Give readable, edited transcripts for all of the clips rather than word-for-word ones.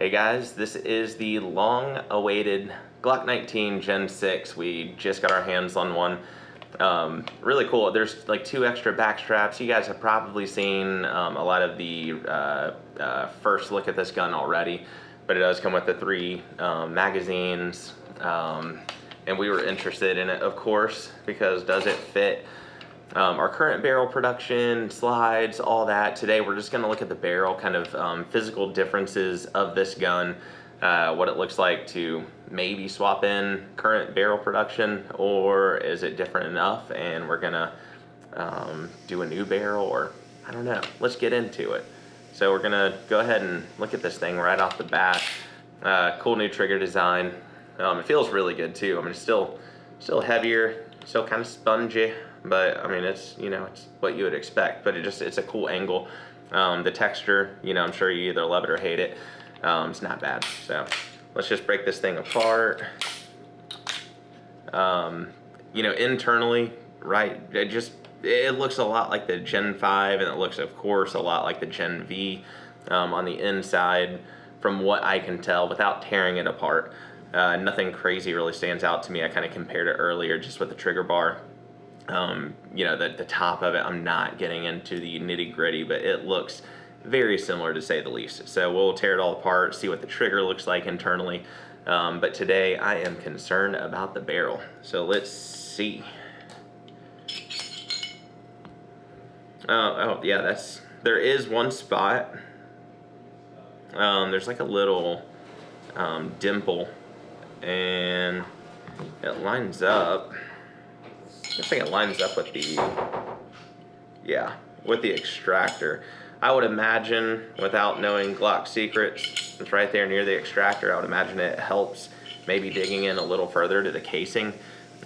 Hey guys, this is the long-awaited Glock 19 Gen 6. We just got our hands on one. Really cool. There's like 2 extra back straps. You guys have probably seen a lot of the first look at this gun already, but it does come with the 3 magazines. And we were interested in it, of course, because does it fit our current barrel production, slides, all that. Today we're just gonna look at the barrel, kind of physical differences of this gun, what it looks like to maybe swap in current barrel production, or is it different enough and we're gonna do a new barrel, or I don't know. Let's get into it. So we're gonna go ahead and look at this thing right off the bat. Cool new trigger design. It feels really good too. I mean, it's still heavier, still kind of spongy, but I mean, it's, you know, it's what you would expect, but it's a cool angle. The texture, you know, I'm sure you either love it or hate it. It's not bad. So let's just break this thing apart. You know, internally, right, it looks a lot like the Gen 5, and it looks, of course, a lot like the Gen V on the inside, from what I can tell, without tearing it apart. Nothing crazy really stands out to me. I kind of compared it earlier just with the trigger bar. You know, the top of it, I'm not getting into the nitty gritty, but it looks very similar to say the least. So we'll tear it all apart, see what the trigger looks like internally. But today I am concerned about the barrel. So let's see. Oh yeah, there is one spot. There's like a little dimple, and it lines up. I think it lines up with the extractor. I would imagine, without knowing Glock secrets, it's right there near the extractor. I would imagine it helps maybe digging in a little further to the casing.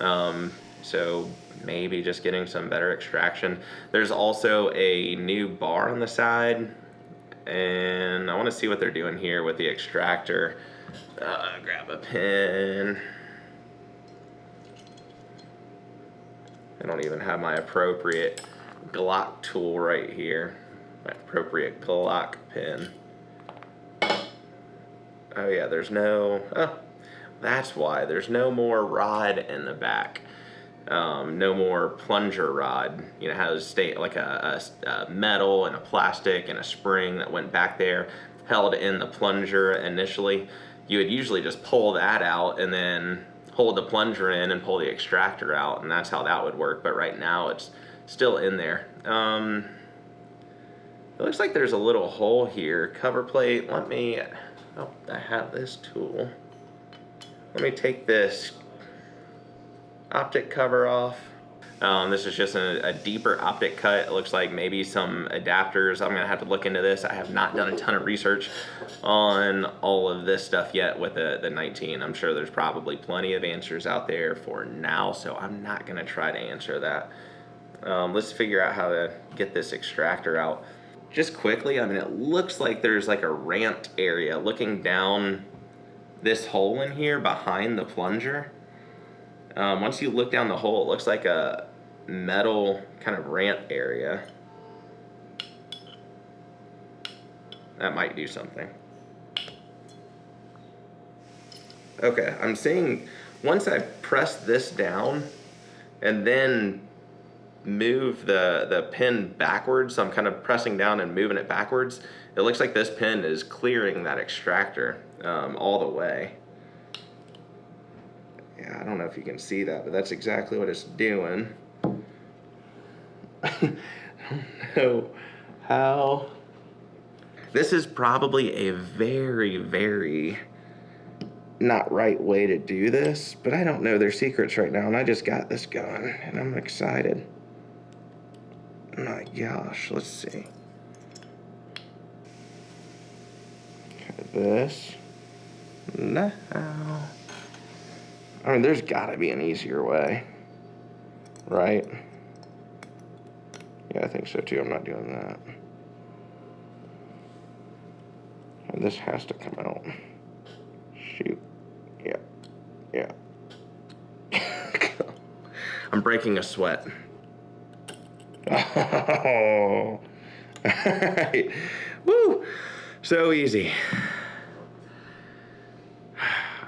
So maybe just getting some better extraction. There's also a new bar on the side, and I want to see what they're doing here with the extractor. Grab a pen. I don't even have my appropriate Glock tool right here. My appropriate Glock pen. Oh yeah, that's why. There's no more rod in the back. No more plunger rod. You know, it has like a metal and a plastic and a spring that went back there, held in the plunger initially. You would usually just pull that out and then hold the plunger in and pull the extractor out, and that's how that would work. But right now it's still in there. It looks like there's a little hole here. Cover plate. I have this tool. Let me take this optic cover off. This is just a deeper optic cut. It looks like maybe some adapters. I'm gonna have to look into this. I have not done a ton of research on all of this stuff yet with the 19. I'm sure there's probably plenty of answers out there for now, so I'm not gonna try to answer that. Let's figure out how to get this extractor out. Just quickly, I mean, it looks like there's like a ramped area looking down this hole in here behind the plunger. Once you look down the hole, it looks like a metal kind of ramp area. That might do something. Okay, I'm seeing once I press this down and then move the pin backwards, so I'm kind of pressing down and moving it backwards, it looks like this pin is clearing that extractor all the way. Yeah, I don't know if you can see that, but that's exactly what it's doing. I don't know how. This is probably a very, very not right way to do this, but I don't know their secrets right now, and I just got this gun, and I'm excited. My gosh, let's see. Got this. No. I mean, there's gotta be an easier way, right? Yeah, I think so too. I'm not doing that. And this has to come out. Shoot. Yeah. I'm breaking a sweat. Oh. Alright. Woo! So easy.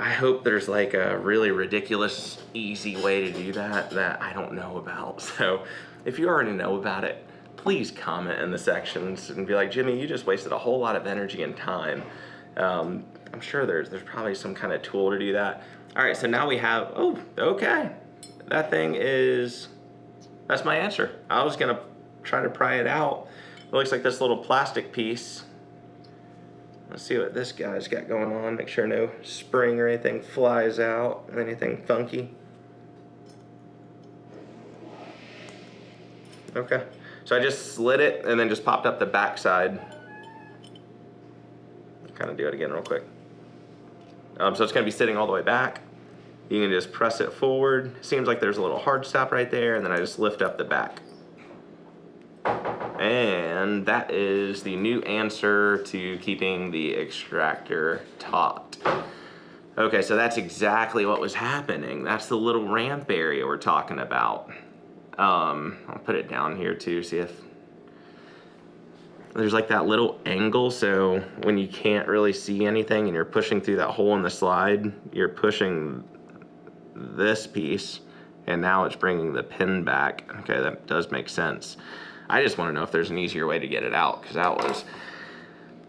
I hope there's like a really ridiculous, easy way to do that I don't know about. So if you already know about it, please comment in the sections and be like, Jimmy, you just wasted a whole lot of energy and time. I'm sure there's probably some kind of tool to do that. All right, so now we have, oh, okay. That thing is, that's my answer. I was gonna try to pry it out. It looks like this little plastic piece. Let's see what this guy's got going on. Make sure no spring or anything flies out, anything funky. Okay, so I just slid it and then just popped up the back side. Kind of do it again real quick. So it's gonna be sitting all the way back. You can just press it forward. Seems like there's a little hard stop right there, and then I just lift up the back. And that is the new answer to keeping the extractor taut. Okay, so that's exactly what was happening. That's the little ramp area we're talking about. I'll put it down here too, see if there's like that little angle, so when you can't really see anything and you're pushing through that hole in the slide, you're pushing this piece, and now it's bringing the pin back. Okay, that does make sense. I just want to know if there's an easier way to get it out, because that was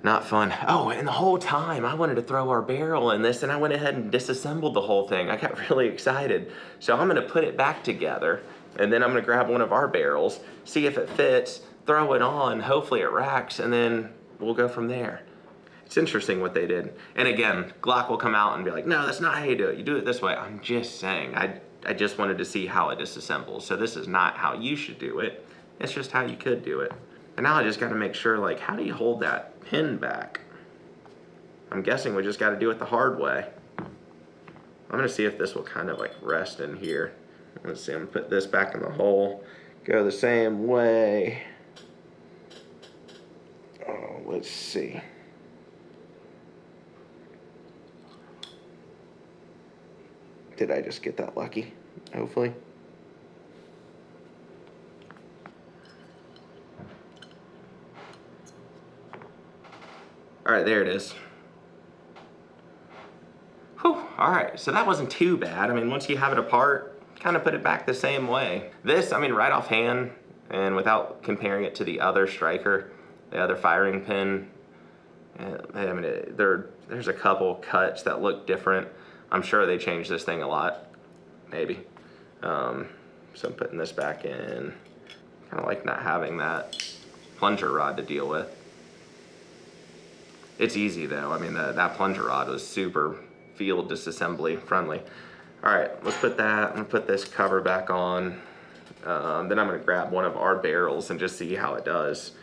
not fun. Oh, and the whole time I wanted to throw our barrel in this, and I went ahead and disassembled the whole thing. I got really excited. So I'm gonna put it back together, and then I'm gonna grab one of our barrels, see if it fits, throw it on, hopefully it racks, and then we'll go from there. It's interesting what they did. And again, Glock will come out and be like, no, that's not how you do it. You do it this way. I'm just saying, I just wanted to see how it disassembles. So this is not how you should do it. It's just how you could do it. And now I just gotta make sure, like, how do you hold that pin back? I'm guessing we just gotta do it the hard way. I'm gonna see if this will kind of like rest in here. Let's see, I'm gonna put this back in the hole. Go the same way. Oh, let's see. Did I just get that lucky? Hopefully. All right, there it is. Whew, all right, so that wasn't too bad. I mean, once you have it apart, kind of put it back the same way. This, I mean, right offhand, and without comparing it to the other striker, the other firing pin, I mean, there's a couple cuts that look different. I'm sure they changed this thing a lot, maybe. So I'm putting this back in. Kind of like not having that plunger rod to deal with. It's easy though. I mean, that plunger rod was super field disassembly friendly. All right, let's put that, I'm gonna put this cover back on. Then I'm gonna grab one of our barrels and just see how it does.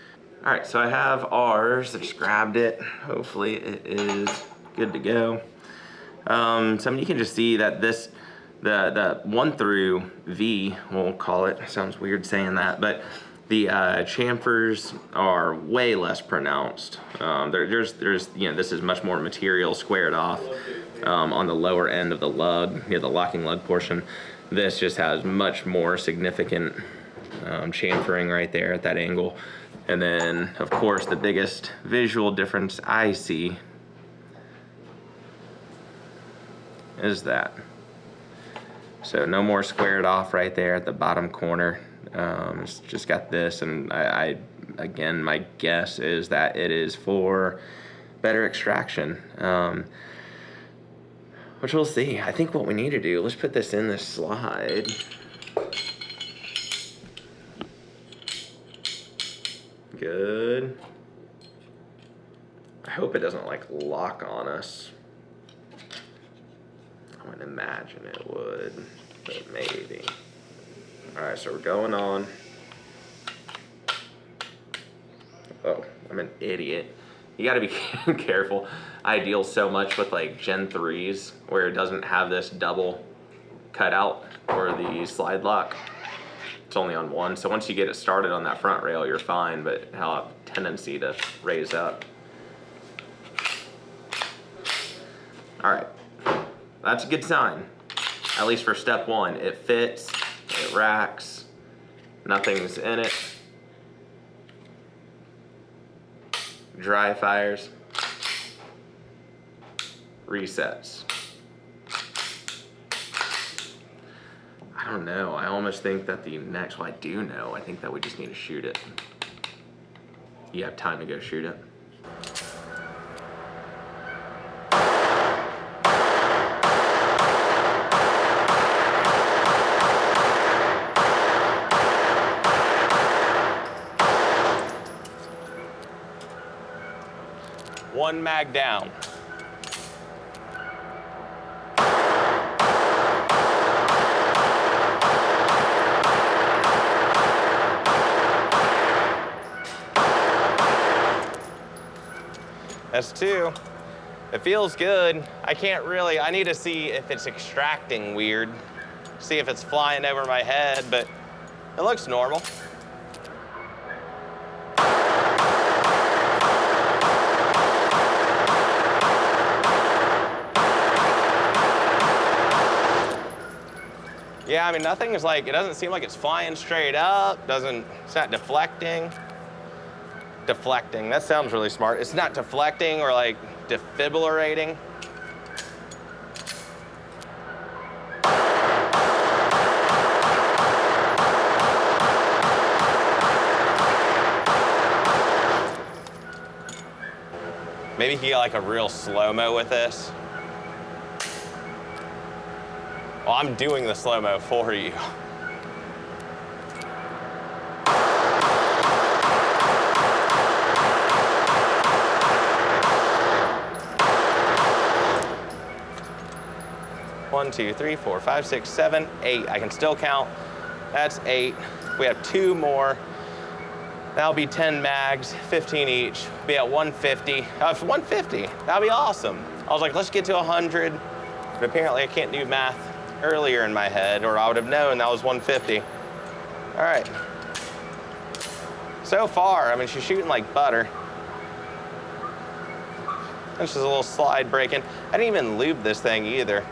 All right, so I have ours, I just grabbed it. Hopefully it is good to go. So I mean, you can just see that this, the 1 through V, we'll call it, sounds weird saying that, but the chamfers are way less pronounced. There's you know, this is much more material squared off on the lower end of the lug, near the locking lug portion. This just has much more significant chamfering right there at that angle. And then, of course, the biggest visual difference I see is that. So no more squared off right there at the bottom corner. It's just got this, and I again, my guess is that it is for better extraction, which we'll see. I think what we need to do, let's put this in this slide. Good. I hope it doesn't like lock on us. I would imagine it would, but maybe. All right, so we're going on. Oh, I'm an idiot. You gotta be careful. I deal so much with like Gen 3s where it doesn't have this double cutout for the slide lock. It's only on one, so once you get it started on that front rail, you're fine, but it'll have a tendency to raise up. All right, that's a good sign, at least for step 1. It fits. It racks, nothing's in it. Dry fires, resets. I don't know. I almost think that the next, well, I do know. I think that we just need to shoot it. You have time to go shoot it? One mag down. That's two. It feels good. I can't really, I need to see if it's extracting weird. See if it's flying over my head, but it looks normal. Yeah, I mean, nothing is like, it doesn't seem like it's flying straight up. It's not deflecting. Deflecting, that sounds really smart. It's not deflecting or like defibrillating. Maybe he got like a real slow-mo with this. Well, I'm doing the slow-mo for you. One, two, three, four, five, six, seven, 8. I can still count. That's 8. We have 2 more. That'll be 10 mags, 15 each. Be at 150. 150, that'll be awesome. I was like, let's get to 100. But apparently I can't do math earlier in my head, or I would have known that was 150. All right. So far, I mean, she's shooting like butter. This is a little slide breaking. I didn't even lube this thing either.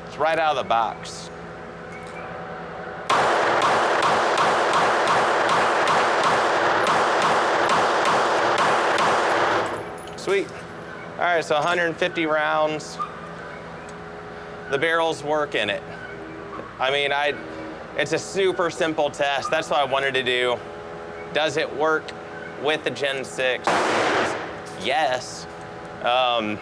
It's right out of the box. Sweet. All right, so 150 rounds. The barrels work in it. I mean, it's a super simple test. That's what I wanted to do. Does it work with the Gen 6? Yes. But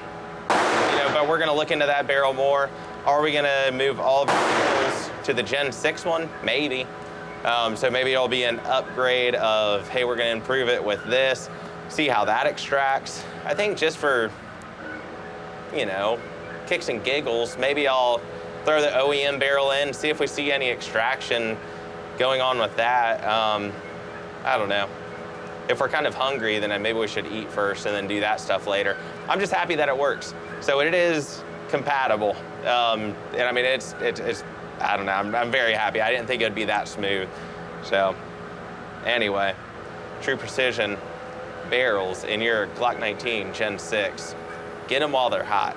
we're gonna look into that barrel more. Are we gonna move all of the barrels to the Gen 6 one? Maybe. So maybe it'll be an upgrade of, hey, we're gonna improve it with this, see how that extracts. I think just for, kicks and giggles, maybe I'll throw the OEM barrel in, see if we see any extraction going on with that. I don't know. If we're kind of hungry, then maybe we should eat first and then do that stuff later. I'm just happy that it works. So it is compatible. And I mean, it's I don't know, I'm very happy. I didn't think it'd be that smooth. So anyway, True Precision barrels in your Glock 19 Gen 6. Get them while they're hot.